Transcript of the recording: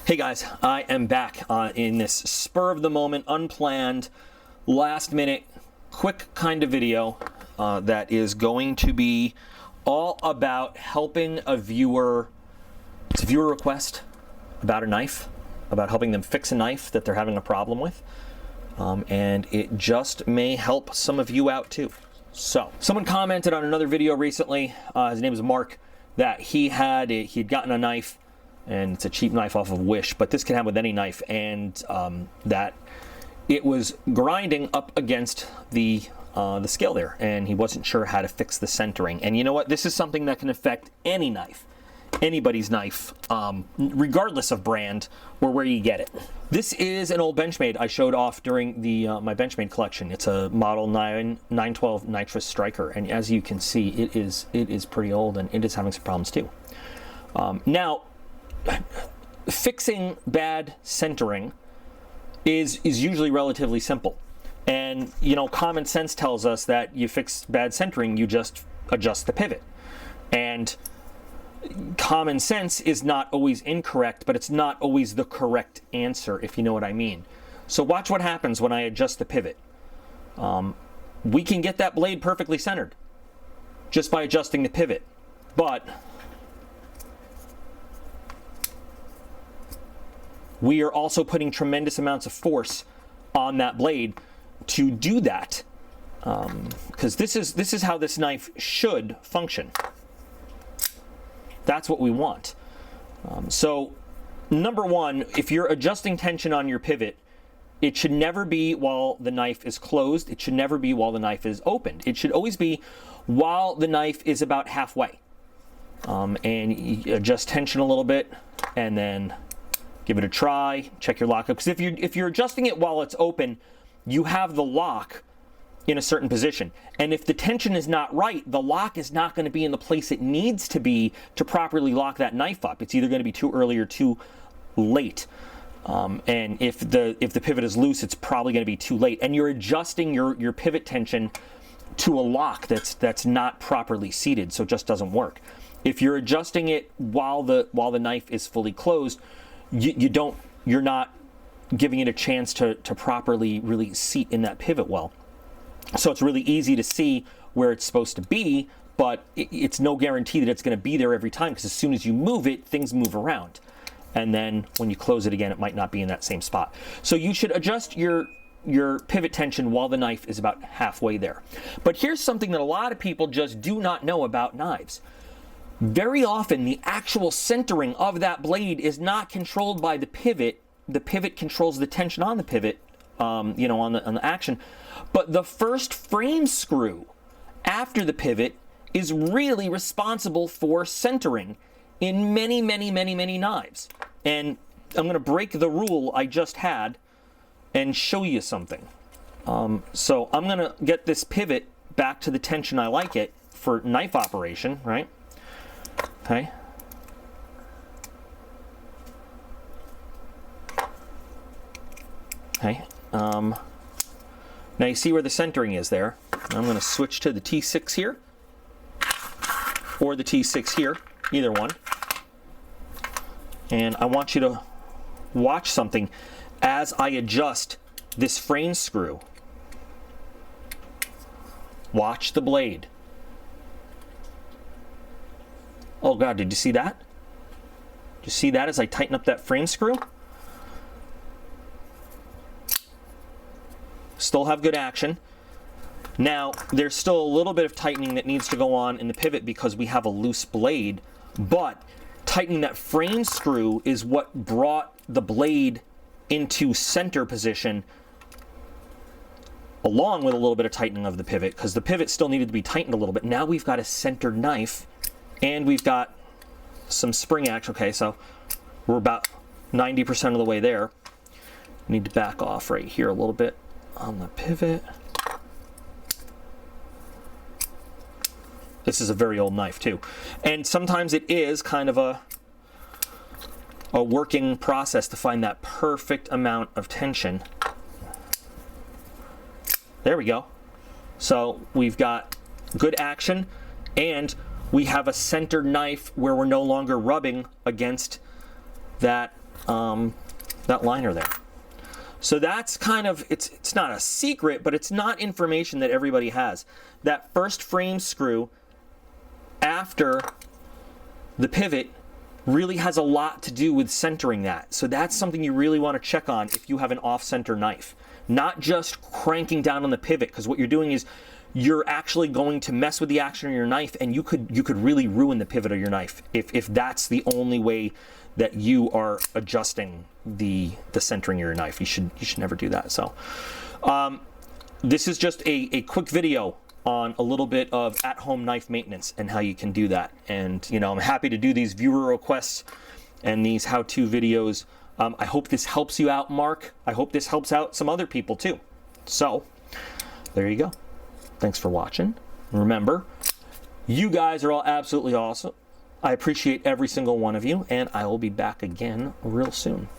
Hey guys, I am back in this spur of the moment, unplanned, last minute, quick kind of video that is going to be all about helping a viewer. It's a viewer request about a knife, about helping them fix a knife that they're having a problem with. And it just may help some of you out too. So, someone commented on another video recently, his name is Mark, that he'd gotten a knife, and it's a cheap knife off of Wish, but this can happen with any knife, and that it was grinding up against the scale there, and he wasn't sure how to fix the centering. And you know what? This is something that can affect any knife, anybody's knife, regardless of brand or where you get it. This is an old Benchmade I showed off during the my Benchmade collection. It's a Model 912 Nitrous Striker, and as you can see, it is pretty old, and it is having some problems too. Now, fixing bad centering is usually relatively simple, and you know, common sense tells us that you fix bad centering, you just adjust the pivot. And common sense is not always incorrect, but it's not always the correct answer, if you know what I mean. So watch what happens when I adjust the pivot. We can get that blade perfectly centered just by adjusting the pivot, but we are also putting tremendous amounts of force on that blade to do that, because this is how this knife should function. That's what we want. So, number one, if you're adjusting tension on your pivot, it should never be while the knife is closed. It should never be while the knife is opened. It should always be while the knife is about halfway. And you adjust tension a little bit, and then give it a try, check your lockup. Because if you're adjusting it while it's open, you have the lock in a certain position. And if the tension is not right, the lock is not going to be in the place it needs to be to properly lock that knife up. It's either going to be too early or too late. And if the pivot is loose, it's probably going to be too late. And you're adjusting your pivot tension to a lock that's not properly seated, so it just doesn't work. If you're adjusting it while the knife is fully closed, you're not giving it a chance to properly really seat in that pivot well. So it's really easy to see where it's supposed to be, but it's no guarantee that it's going to be there every time, because as soon as you move it, things move around. And then when you close it again, it might not be in that same spot. So you should adjust your pivot tension while the knife is about halfway there. But here's something that a lot of people just do not know about knives. Very often, the actual centering of that blade is not controlled by the pivot. The pivot controls the tension on the pivot, on the action. But the first frame screw after the pivot is really responsible for centering in many, many, many, many knives. And I'm going to break the rule I just had and show you something. So I'm going to get this pivot back to the tension I like it for knife operation, right? Okay. Okay. Now you see where the centering is there. I'm going to switch to the T6 here, or the T6 here, either one. And I want you to watch something as I adjust this frame screw. Watch the blade. Oh God, did you see that? Did you see that as I tighten up that frame screw? Still have good action. Now, there's still a little bit of tightening that needs to go on in the pivot because we have a loose blade, but tightening that frame screw is what brought the blade into center position, along with a little bit of tightening of the pivot, because the pivot still needed to be tightened a little bit. Now we've got a centered knife, and we've got some spring action. Okay, so we're about 90% of the way there. Need to back off right here a little bit on the pivot. This is a very old knife too, and sometimes it is kind of a working process to find that perfect amount of tension. There we go. So we've got good action, and we have a centered knife where we're no longer rubbing against that that liner there. So that's kind of, it's not a secret, but it's not information that everybody has. That first frame screw after the pivot really has a lot to do with centering that. So that's something you really want to check on if you have an off-center knife. Not just cranking down on the pivot, because what you're doing is you're actually going to mess with the action of your knife, and you could really ruin the pivot of your knife if that's the only way that you are adjusting the centering of your knife. You should never do that. So this is just a quick video on a little bit of at-home knife maintenance and how you can do that. And you know, I'm happy to do these viewer requests and these how-to videos. I hope this helps you out, Mark. I hope this helps out some other people too. So there you go. Thanks for watching. Remember, you guys are all absolutely awesome. I appreciate every single one of you, and I will be back again real soon.